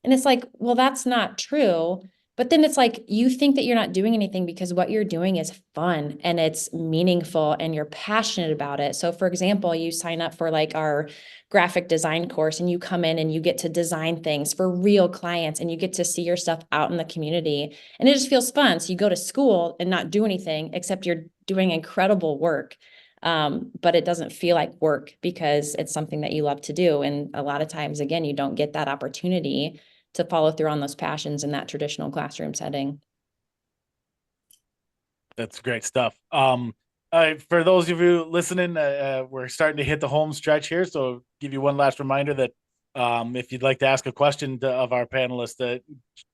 And it's like, well, that's not true. But then it's like, you think that you're not doing anything because what you're doing is fun and it's meaningful and you're passionate about it. So for example, you sign up for like our graphic design course, and you come in and you get to design things for real clients, and you get to see your stuff out in the community, and it just feels fun. So you go to school and not do anything, except you're doing incredible work. But it doesn't feel like work because it's something that you love to do. And a lot of times, again, you don't get that opportunity to follow through on those passions in that traditional classroom setting. That's great stuff. For those of you listening, we're starting to hit the home stretch here. So give you one last reminder that if you'd like to ask a question of our panelists,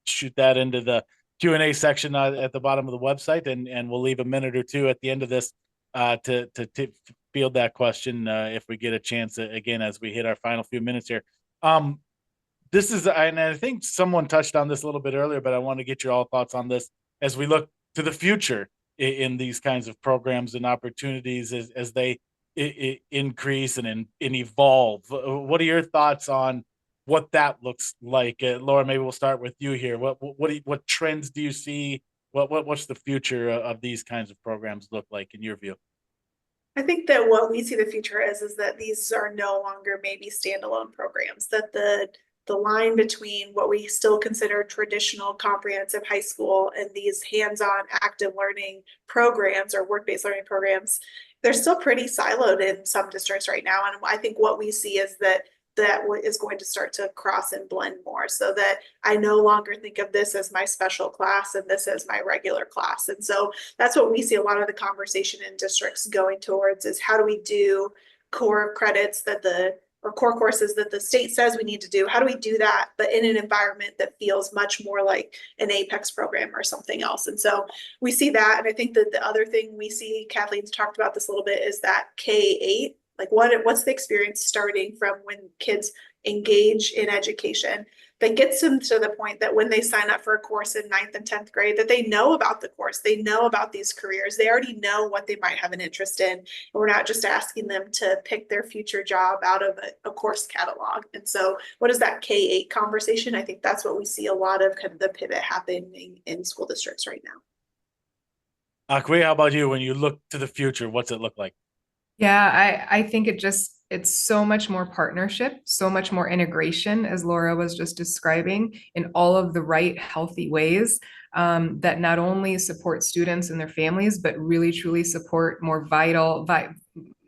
shoot that into the Q&A section at the bottom of the website, and we'll leave a minute or two at the end of this to field that question if we get a chance, again, as we hit our final few minutes here. This is, and I think someone touched on this a little bit earlier, but I want to get your all thoughts on this as we look to the future in these kinds of programs and opportunities as they increase and evolve. What are your thoughts on what that looks like? Laura, maybe we'll start with you here. What trends do you see? What's the future of these kinds of programs look like in your view? I think that what we see the future is that these are no longer maybe standalone programs, that the the line between what we still consider traditional comprehensive high school and these hands-on active learning programs or work-based learning programs, they're still pretty siloed in some districts right now. And I think what we see is that is going to start to cross and blend more, so that I no longer think of this as my special class and this as my regular class. And so that's what we see a lot of the conversation in districts going towards, is how do we do core credits or core courses that the state says we need to do? How do we do that, but in an environment that feels much more like an Apex program or something else? And so we see that. And I think that the other thing we see, Kathleen's talked about this a little bit, is that K-8, like what's the experience starting from when kids engage in education that gets them to the point that when they sign up for a course in 9th and 10th grade, that they know about the course, they know about these careers, they already know what they might have an interest in. And we're not just asking them to pick their future job out of a course catalog. And so what is that K-8 conversation? I think that's what we see a lot of kind of the pivot happening in school districts right now. Akwi, how about you? When you look to the future, what's it look like? Yeah, I think it's so much more partnership, so much more integration, as Laura was just describing, in all of the right, healthy ways that not only support students and their families, but really truly support more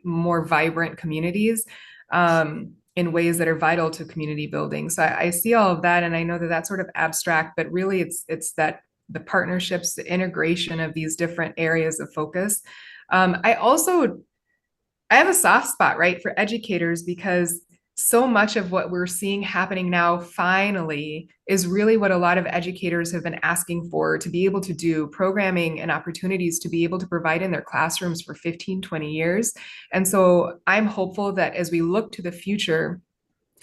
more vibrant communities in ways that are vital to community building. So I see all of that, and I know that that's sort of abstract, but really it's that the partnerships, the integration of these different areas of focus. I have a soft spot, right, for educators, because so much of what we're seeing happening now finally is really what a lot of educators have been asking for, to be able to do programming and opportunities to be able to provide in their classrooms for 15, 20 years. And so I'm hopeful that as we look to the future,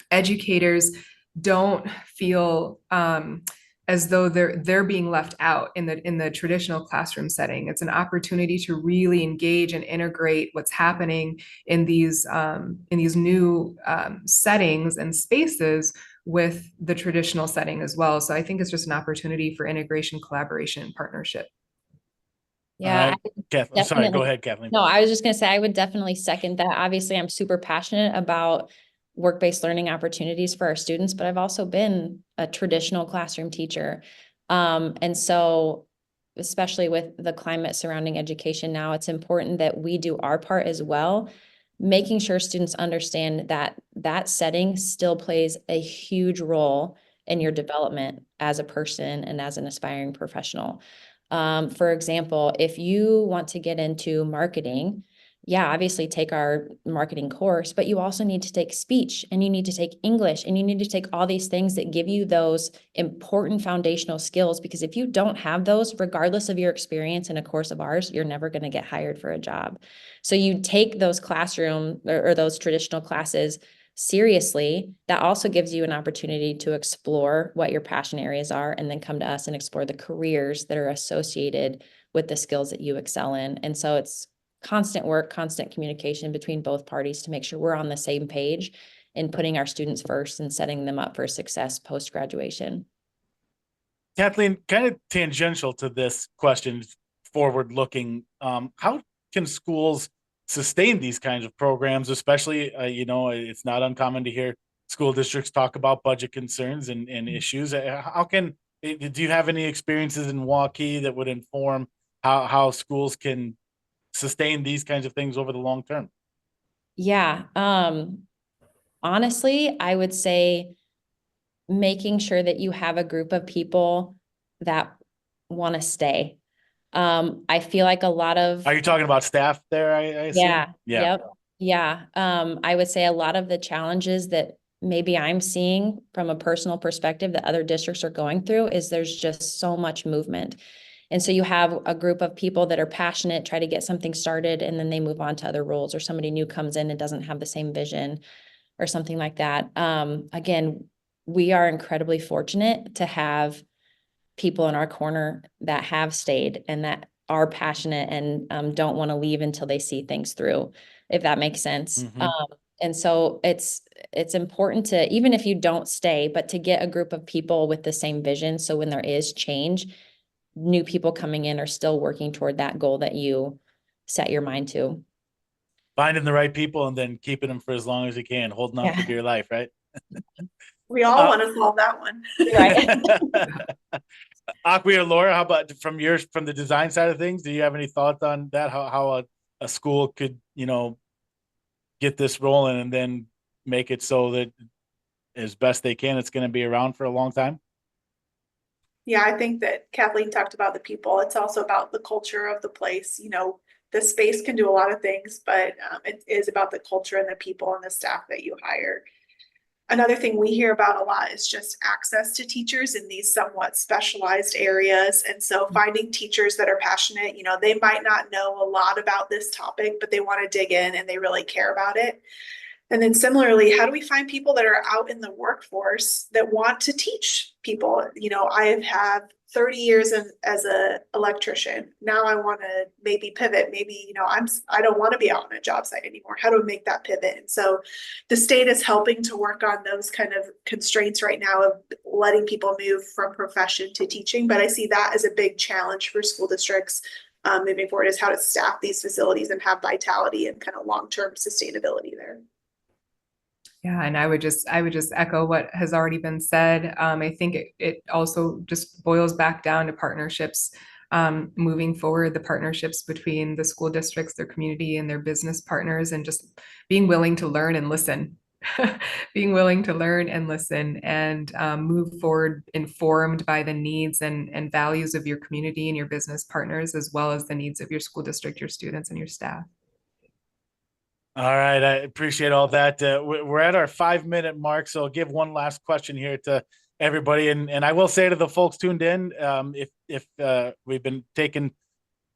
educators don't feel as though they're being left out in the traditional classroom setting. It's an opportunity to really engage and integrate what's happening in these new settings and spaces with the traditional setting as well. So I think it's just an opportunity for integration, collaboration, and partnership. Yeah, Sorry, go ahead, Kathleen. No, I was just going to say, I would definitely second that. Obviously, I'm super passionate about work-based learning opportunities for our students, but I've also been a traditional classroom teacher. And so, especially with the climate surrounding education now, it's important that we do our part as well, making sure students understand that that setting still plays a huge role in your development as a person and as an aspiring professional. For example, if you want to get into marketing, yeah, obviously take our marketing course, but you also need to take speech, and you need to take English, and you need to take all these things that give you those important foundational skills, because if you don't have those, regardless of your experience in a course of ours, you're never going to get hired for a job. So you take those classroom or those traditional classes seriously. That also gives you an opportunity to explore what your passion areas are, and then come to us and explore the careers that are associated with the skills that you excel in. And so it's constant work, constant communication between both parties to make sure we're on the same page in putting our students first and setting them up for success post-graduation. Kathleen, kind of tangential to this question, forward-looking, how can schools sustain these kinds of programs, especially, it's not uncommon to hear school districts talk about budget concerns and issues. Do you have any experiences in Waukee that would inform how schools can sustain these kinds of things over the long term? Yeah. Honestly, I would say making sure that you have a group of people that want to stay. I feel like a lot of— Are you talking about staff there? I assume? Yeah. Yep. Yeah. I would say a lot of the challenges that maybe I'm seeing from a personal perspective that other districts are going through is there's just so much movement. And so you have a group of people that are passionate, try to get something started, and then they move on to other roles, or somebody new comes in and doesn't have the same vision or something like that. Again, we are incredibly fortunate to have people in our corner that have stayed and that are passionate and don't want to leave until they see things through, if that makes sense. Mm-hmm. And so it's important to, even if you don't stay, but to get a group of people with the same vision. So when there is change, new people coming in are still working toward that goal that you set your mind to. Finding the right people and then keeping them for as long as you can, holding on for dear life, right? We all want to solve that one. Right. Akwi or Laura, how about from the design side of things? Do you have any thoughts on that? How a school could, get this rolling and then make it so that as best they can, it's going to be around for a long time? Yeah, I think that Kathleen talked about the people. It's also about the culture of the place. The space can do a lot of things, but it is about the culture and the people and the staff that you hire. Another thing we hear about a lot is just access to teachers in these somewhat specialized areas. And so finding teachers that are passionate, they might not know a lot about this topic, but they want to dig in and they really care about it. And then similarly, how do we find people that are out in the workforce that want to teach people? I have had 30 years as an electrician. Now I want to maybe pivot. Maybe, I don't want to be out on a job site anymore. How do we make that pivot? And so the state is helping to work on those kind of constraints right now of letting people move from profession to teaching. But I see that as a big challenge for school districts moving forward, is how to staff these facilities and have vitality and kind of long-term sustainability there. Yeah, and I would just echo what has already been said. I think it also just boils back down to partnerships. Moving forward, the partnerships between the school districts, their community, and their business partners, and just being willing to learn and listen. Being willing to learn and listen and move forward informed by the needs and values of your community and your business partners, as well as the needs of your school district, your students, and your staff. All right, I appreciate all that. We're at our 5-minute mark, so I'll give one last question here to everybody, and I will say to the folks tuned in, if we've been taking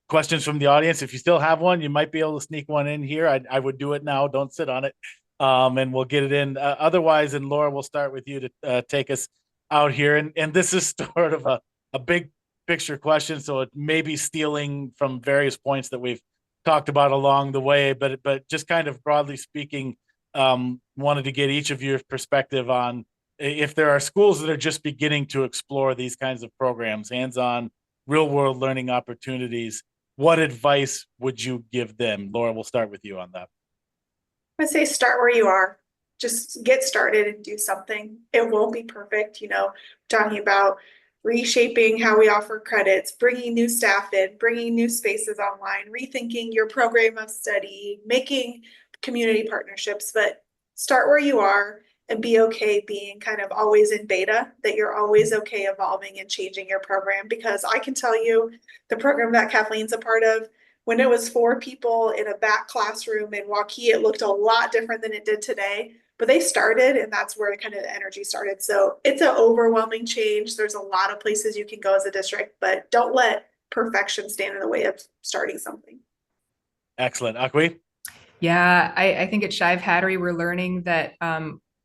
questions from the audience, if you still have one, you might be able to sneak one in here. I would do it now. Don't sit on it, and we'll get it in. Otherwise, and Laura, we'll start with you to take us out here, and this is sort of a big picture question, so it may be stealing from various points that we've talked about along the way, but just kind of broadly speaking, wanted to get each of your perspective on if there are schools that are just beginning to explore these kinds of programs, hands-on, real-world learning opportunities. What advice would you give them? Laura, we'll start with you on that. I say start where you are. Just get started and do something. It won't be perfect, talking about reshaping how we offer credits, bringing new staff in, bringing new spaces online, rethinking your program of study, making community partnerships, but start where you are and be okay being kind of always in beta, that you're always okay evolving and changing your program. Because I can tell you the program that Kathleen's a part of, when it was 4 people in a back classroom in Waukee, it looked a lot different than it did today. But they started, and that's where kind of the energy started. So it's an overwhelming change. There's a lot of places you can go as a district, but don't let perfection stand in the way of starting something. Excellent. Akwi? Yeah, I think at Shive Hattery, we're learning that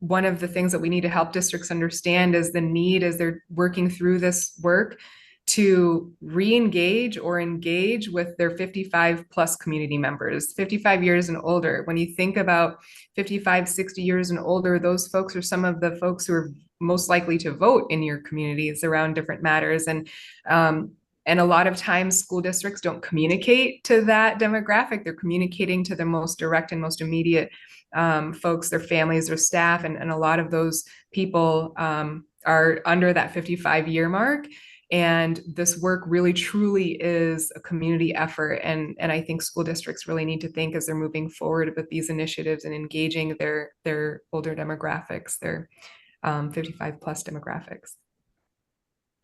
one of the things that we need to help districts understand is the need, as they're working through this work, to re-engage or engage with their 55 plus community members, 55 years and older. When you think about 55, 60 years and older, those folks are some of the folks who are most likely to vote in your communities around different matters. And a lot of times school districts don't communicate to that demographic. They're communicating to the most direct and most immediate folks, their families, their staff, and a lot of those people are under that 55-year mark. And this work really truly is a community effort. And I think school districts really need to think, as they're moving forward with these initiatives and engaging their older demographics, their 55 plus demographics.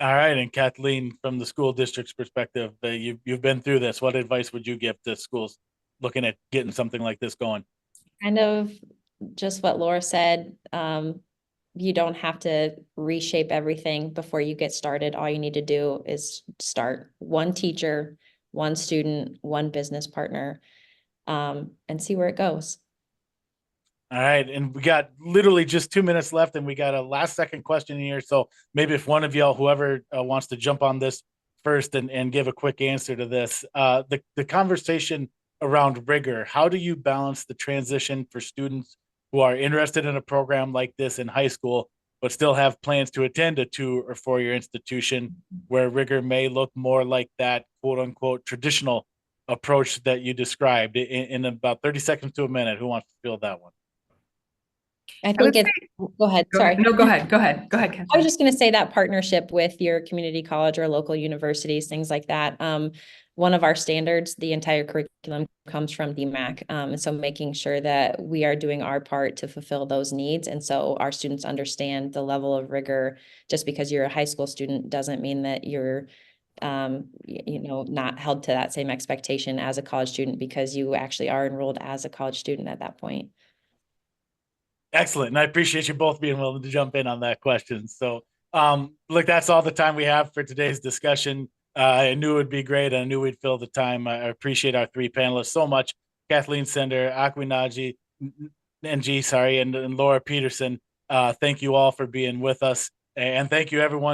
All right. And Kathleen, from the school district's perspective, you've been through this. What advice would you give to schools looking at getting something like this going? Kind of just what Laura said. You don't have to reshape everything before you get started. All you need to do is start. One teacher, one student, one business partner, and see where it goes. All right. And we got literally just 2 minutes left, and we got a last second question here. So maybe if one of y'all, whoever wants to jump on this first and give a quick answer to this, the conversation around rigor, how do you balance the transition for students who are interested in a program like this in high school, but still have plans to attend a 2 or 4 year institution where rigor may look more like that quote unquote traditional approach that you described? In about 30 seconds to a minute, who wants to field that one? I would think it's, go ahead, Go sorry. ahead. No, go ahead. Go ahead. Go ahead, I was Kathleen. just going to say that partnership with your community college or local universities, things like that. One of our standards, the entire curriculum comes from DMAC. And so making sure that we are doing our part to fulfill those needs. And so our students understand the level of rigor. Just because you're a high school student doesn't mean that you're not held to that same expectation as a college student, because you actually are enrolled as a college student at that point. Excellent. And I appreciate you both being willing to jump in on that question. So, look, that's all the time we have for today's discussion. I knew it would be great. And I knew we'd fill the time. I appreciate our three panelists so much. Kathleen Sender, Akwi NG, and Laura Peterson. Thank you all for being with us. And thank you, everyone.